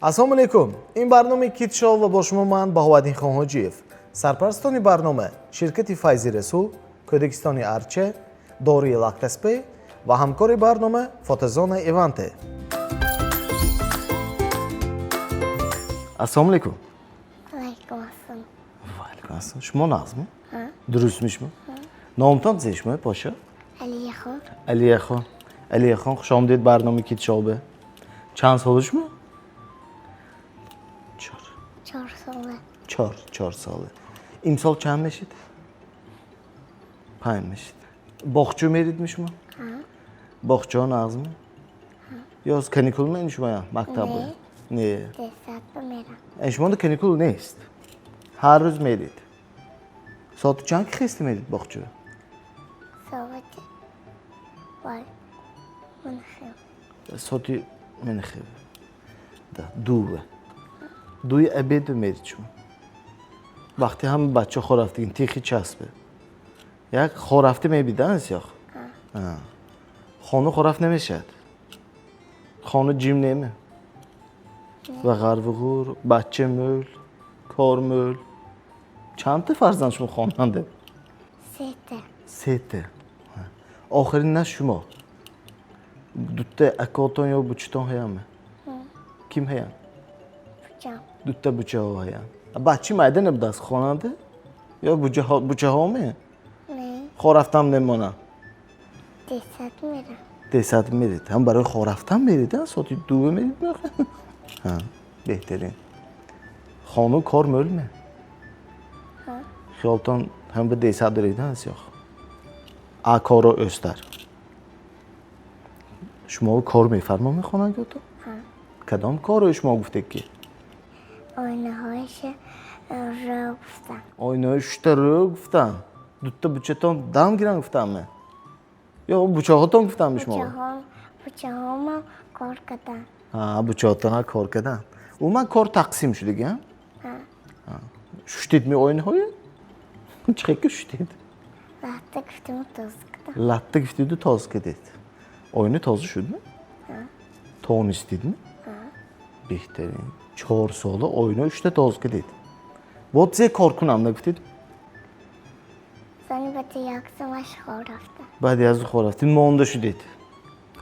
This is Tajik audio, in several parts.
ассалому алайкум. Ин барномаи Кит Шоу ва бо шумо ман Баҳоваддин хон Ҳоҷиев. Сарпарастони барнома ширкати Файзи Расул, Кӯдакистони Арче, Дории Лактаспей ва ҳамкори барнома Фотозона Иванте. Ассалому алайкум. Алайкум ассалом. Валайкум ассалом. Шумо назми? Дурустмишмо? Номтон зешмо, поша? Алияхон. Алияхон. Алияхон, хуш омадед барномаи Кит Шоу. Чанд солишмо? 4 сола. 4 сола. Имсол чанд мешид? 5 мешид. Боғчо меридмишмо? Боғчо назми? Ёз каникул менишмо мактаб? Не. Десятта мерам. Шумо каникул нест. Ҳар рӯз мерид. Соати чанд ки хисти мерид боғчо? Соати. Вай. Манхев. Соати манхев. Да, дуе. Дуи обеду мерид шумо. Вақти ҳама бача хо рафтигин тихи часпе. Як хо рафта мебиданс ёх? Хону хо рафт намешад. Хону ҷим нема. Ва ғарвғур, бача мӯл, кор мӯл. Чандта фарзанд шумо хонанда? Сета. Охирин на шумо. Дутта акотон ё бучитон ҳаяме? Ким ҳаян? Бучам. Дутта бучаҳо ҳаян. Бачи майда набудааст хонанда? Ё бучаҳоме? Не. Хо рафтам немонад? Десят мерам. Десят мерид. Ҳам барои хо рафтан мерида? Соати 2 мерид? Беҳтарин. Хону кор мӯлме? Хиёлтон ҳам ба десят дориданс ёх? А коро ӯстар. Шумо кор мефармо мехонанд ёто? Кадом коро шумо гуфтед ки? Ойнаҳоиш рӯ гуфтам. Ойнаҳои шушта рӯ гуфтан. Дутта бучатон дам гиранд гуфтанме? Ё бучаҳотон гуфтанми шумо? Бучаҳомам кор карданд. Бучаҳотон кор карданд. Умуман кор тақсим шудагиам? Шуштедми ойнаҳои? Чӣ хел шуштед? Латта гуфтиму тоза кардам. Латта гуфтиду тоза кардед. Ойна тоза шудми? Тонистидми? Беҳтарин. 4 сола ойна 3 тоза кардед. Бод зе кор кунам нагуфтед? Зани баъди як сомаш хо рафтам. Баъди аз хо рафтед монда шудед.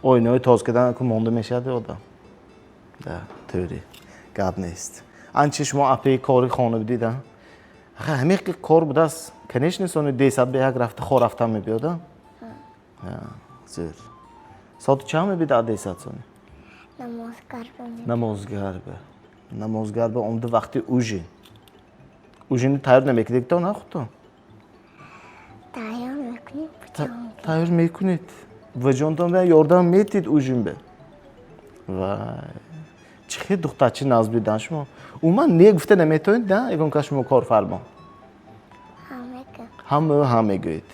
Ойнаҳои тоза кардан ку монда мешавад одам. Да, тӯри. Гап нест. Анчи шумо апаи кори хона будед, а? Ҳамин ки кор будааст. Конечно, сони 10 ба як рафта хо рафтан мебиёд, а? Зӯр. Соати чанд мебида 10 сони? Намозгарба. Намозгарба омда вақти ужин. Ужинни тайёр намекунед то на худтон? Тайёр мекунем, бучаҳом. Тайёр мекунед. Ваҷонтон ба ёрдам метид ужин бе. Вай. Чӣ хел духтарчи назбидан шумо? Умуман не гуфта наметавонед, да? Ягон ка шумо кор фармо. Ҳама мегӯед.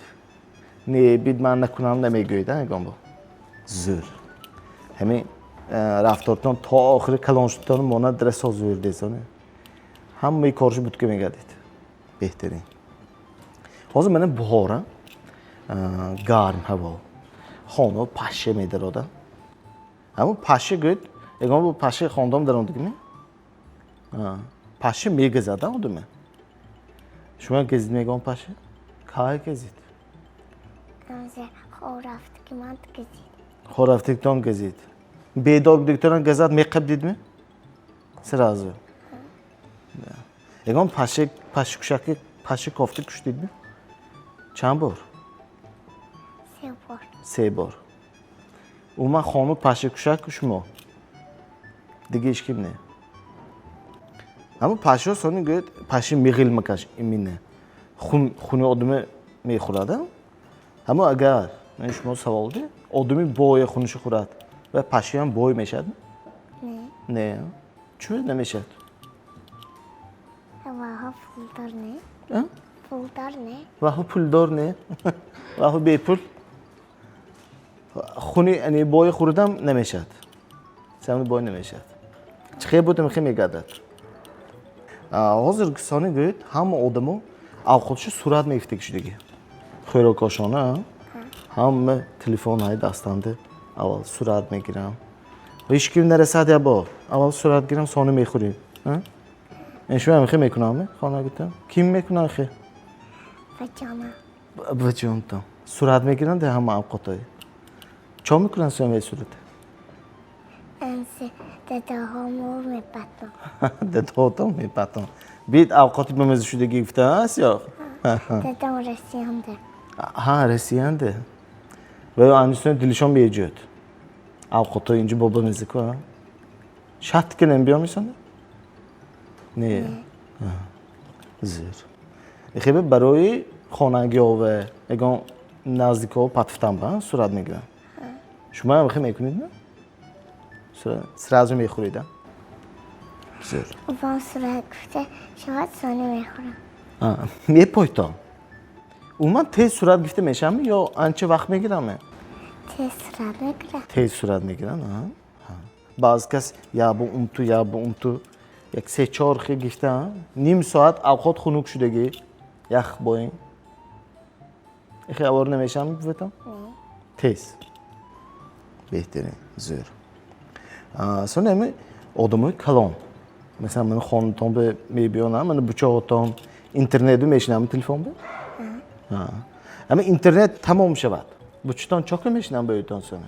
Не бид ман накунам намегӯед, а ягон бо. Зӯр. Ҳамин рафтортон то охири калон шудтон монад дресо зӯр дезоне. Ҳамаи коршо будка мегардед. Беҳтарин. ҳозир мана баҳора гарм ҳаво. Хоно паша медарода. Ҳамун паша гӯед, ягон бо паша хондом даромдагиме? Паша мегазад одаме. Шумо газид мегон паша? Кай газид? Хо рафтагиманд газид. Хо рафтагитон газид. Бедор будагитон газад меқабдидми? Сразу. Ягон паша кушаки паша кофта куштидми? Чанд бор? 3 бор. 3 бор. Умуман хону паша кушак шумо. Дига ҳеҷ ким не. Аммо пашо сони гӯед паши миғил макаш имине. Хуни одаме мехӯрад, а? Аммо агар ман шумо савол де, одами бое хунишо хӯрад ва паши ҳам бой мешад? Не. Чӯ намешад? Ваҳо пулдор не. Пулдор не. Ваҳо пулдор не. Ваҳо бепул. Хуни ани бой хӯрдам намешад. Самни бой намешад. Чӣ хел будам хел мегардад. Ҳозир сони гӯед ҳама одамо авқотшо сурат мегирифтагӣ шудаги. Хӯрокошона ҳама телефонҳои дастанда аввал сурат мегирам. هیچ کی نرسد یا با اول صورت گیرم سانو میخوریم این شما هم خیلی میکنم خانه گفتم کیم میکنن خیلی بچه‌ها بچه‌ام تا صورت میگیرن ده هم اوقاتای چه میکنن سوم صورت انسه داداها مور میپتن ده تو میپتن بید اوقاتی به مزه شده گفته هست یا دادام رسیانده ها رسیانده و انیستون دلشون بیجود اوقاتای اینجا بابا مزه کنه شرط که نمی‌بیا میسنه نه زیر خیلی برای خانگی و اگه نزدیک ها پتفتن با صورت میگیرن شما هم خیلی میکنید نه؟ سرازو میخورید زیر وان صورت گفته شما سانو میخورم میپایتا اون من تیز صورت گفته میشم یا انچه وقت میگیرم تیز صورت میگیرم تیز صورت میگیرن بعض کس یا با اون تو یک 3-4 خیلی گفته نیم ساعت اوقات خنک شدگی یخ با این خیلی اوار نمیشم بفتم تیز بهترین زور sonra همی آدمای کلام مثلا من خانتون به میبینم من بچه‌هاتون اینترنت میشنم تلفن به اما اینترنت تمام شود بچه‌تون چاک میشنم بهتون سونه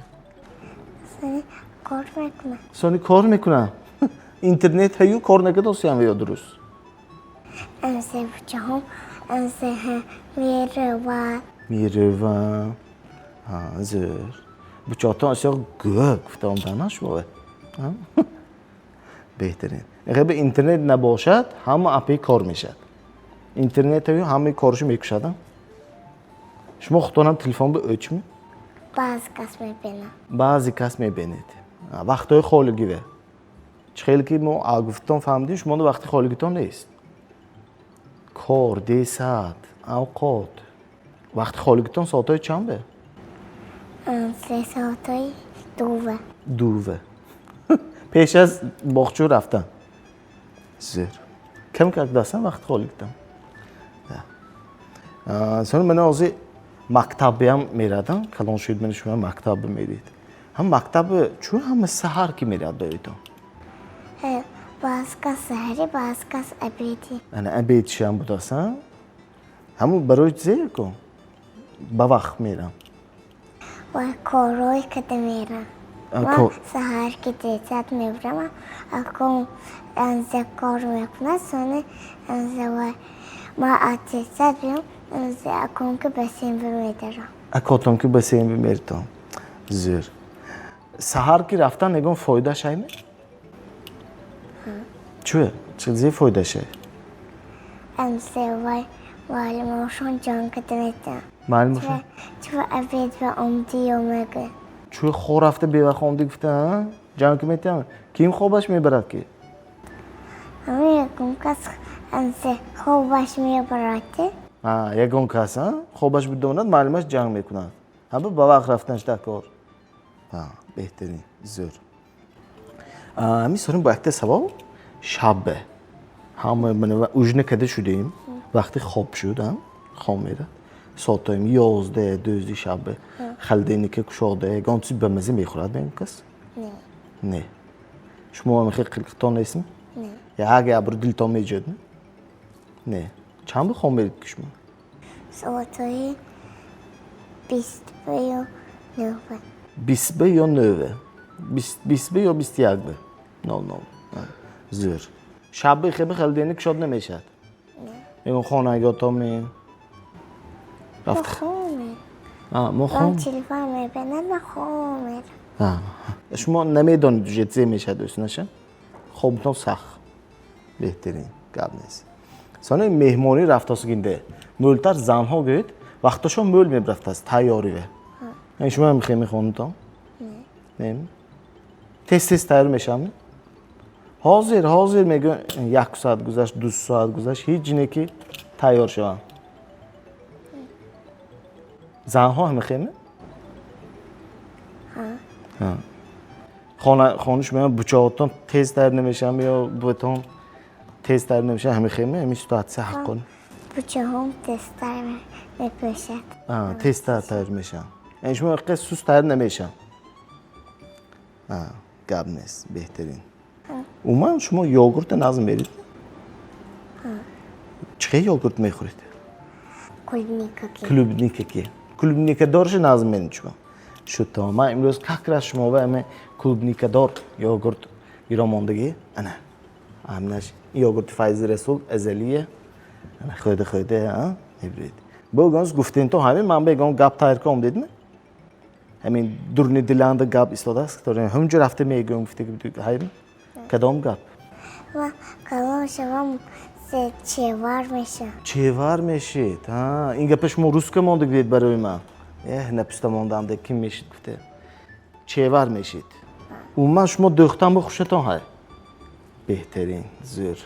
سانی کار میکنم سونی کار میکنم اینترنت هیو کار نکرد دوستیم یا درست انسه بچه‌ها انسه میره و زور بچه‌تون اصلا گفتم دانش بوده بهترین اگه به اینترنت نباشد همه اپی کار میشد اینترنت هیو همه کارشو میکشدن شما خودتونم تلفن به ölçümü bazı kız میبینم بعضی کس میبینید وقتای خالگیه خیلی که ما آگفتون فهمیدیم شما دو وقتی خالگیتون نیست کار دی ساعت اوقات وقتی خالگیتون ساعتای چنده 3 ساعتای دوه پیش از باغچه رفتن زیر کم کرد دستن وقت خالگیتون sonra من از مکتبی هم میردم کلان شد من شما مکتب میرید هم مکتب چون هم سحر کی میرد بایدم bazı kız sehri bazı kız ebedi انا ابید شام بوداسم همون برای زیر کن با وقت میرم و کارای کده میرم و سهر که دیزد میبرم اکن انزه کار میکنه سانه انزه و ما اتیزد بیام انزه اکن که بسیم بمیدرم اکاتون که بسیم بمیرتم زیر سحر کی رفتن نگم فایده شای می؟ چوه؟ چیزی فایده شای؟ انزه و معلماشون جان کده میدم معلماشون؟ چوه ابید و عمدی اومگه چوه خور رفته بیوه خوامدی گفته جان که میتیم؟ کیم خوابش میبرد که؟ همه یکم کس انزه خوابش میبرده یکم کس خوابش بدوند معلمش جنگ میکنند همه با وقت رفتنش دکار بهترین زور همین سرم با اکت سبا شبه همه من اوجنه کده شدیم وقتی خواب شدم خواب میره ساعتایم 11 12 شبه خلدینی که کشاده گانسی به مزه میخورد بیم کس؟ نه شما هم خیلی قلقتان نیستم؟ نه یا اگه ابرو دلتان میجد نه چند به خواب میرید کشما؟ ساعتای 20 یا 9 20 یا 9 20 یا 21 نه زور شب خیلی خلدینی کشاد نمیشد این خانگاه می رفت من تلفن میبینم و خواب میرم شما نمیدونید جدی میشه دوست نشه خوابتون سخت بهترین قبل نیست سانه مهمانی رفتاس گینده مولتر زنها گوید وقتاشون مول میبرفت است تیاری و شما هم خیلی میخوانتم نه تست تیار میشم حاضر میگن 1 ساعت گذشت 2 ساعت گذشت هیچ جنه که تیار شوم زنها هم خیلی خانوش میگن بچه‌هاتون تست تیار نمیشم یا بهتون تست تیار نمیشه همه خیلی همین ساعت حق کن بچه هم تست تیار میپوشد تست تیار میشم یعنی شما قصد سوس تیار نمیشم گاب نیست بهترین اومن شما یogurt نازم برید چه یogurt میخورید Клубника. کلوبنیکا دارش نازم برید شما شو من امروز کاکراش شما و همه کلوبنیکا دار یogurt ایراماندگی انا همناش یogurt فایز رسول ازلیه انا خود ها میبرید بگویید گفتین تو همین من بگم گاب تایر کم دید می همین دورنی دلانده گاب استاداست که همونجور رفته میگم گفته که hayır کدام گاب و کلام شما چه وار میشه چهار میشید ها این گپش ما روز که مونده گفت برای من نپسته موندم ده kim میشید گفته چهار میشید اون شما دختم بخوشتون های بهترین زور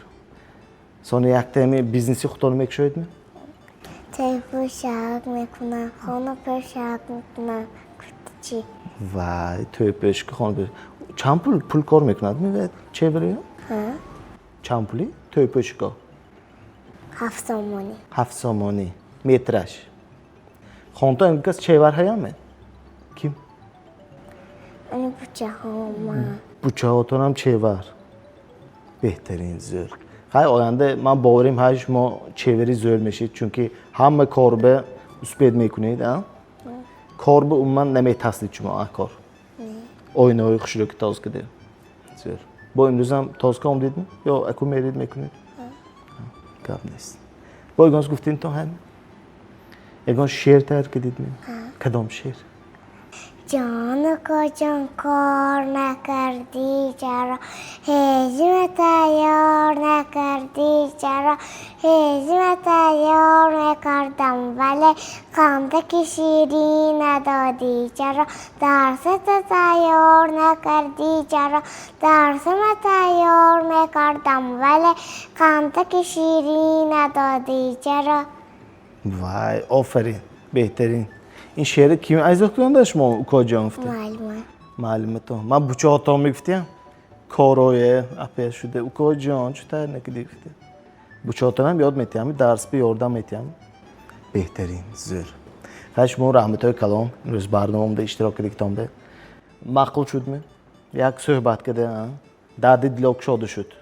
sonra یک تیمی بیزنسی خودتون میکشید می تیپو شاک میکنم خانه پر شاک میکنم چی وای توی پشک خانه چند پول کار میکند می چه بریه چند پولی توی پشکا 7 سومونی 7 سومانی مترش خانتا امکاس چه ور هیامه kim این بچه ها bıçağıton هم çe var بهترین زور خیلی آینده من باوریم هاش ما چهوری زور میشید چونکه همه کاربه üsped میکنید کاربه umman نمیتاسید شما کار oyunu خوشلوک تاز کده زور با امروز هم تاز کام دید یا اکو میرید میکنید کار نیست با ایگانس گفتین تو هم ایگان شعر تر کدید می کدام شعر جان کو جان کار نکردی چرا هیچم تیار نکردی چرا هیچم تیار نکردم ولی خنده شیری ندادی چرا درست تیار نکردی چرا درسم تیار نکردم ولی خنده شیری ندادی چرا وای آفرین بهترین این شعر kimi از okudun شما کجا گفته معلومه تو من بچه تا میگفتم کاروی اپیش شده او کجا چطور نکدی گفته بچه تا هم یاد میتیم درس به یاردم میتیم بهترین زور خیلی ما رحمت های کلام روز برنامه‌مda اشتراک کردیم ده مقبول شد می یک صحبت کرده دادی دلوک شد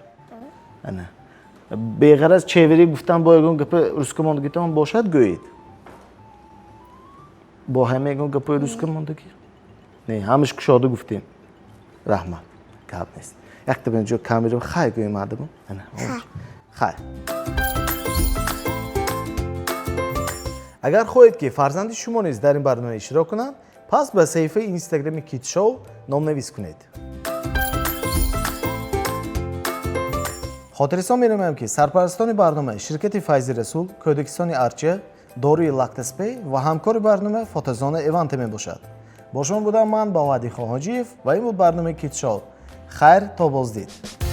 انا بغیر از چهوری گفتم با اون گپ روسکمان گفتم باشد گویید با همه اون گپ روسکه موندگی نه همش کشاده گفتیم رحمت کاب نیست یک تا بنجو کامیرا خیلی گویم آدم انا خیلی اگر خواهید که فرزند شما نیز در این برنامه اشتراک کنند پس به صفحه اینستاگرام کیت شو نام‌نویس کنید خاطرستان می‌نمایم که سرپرستان برنامه شرکت فایز رسول کودکستان ارچه داروی لاکتسپی و همکار برنامه فوتوزون ایونت می باشد. با شما بودم من با وادی خواهاجیف و این بود برنامه کیت شو. خیر تا بازدید.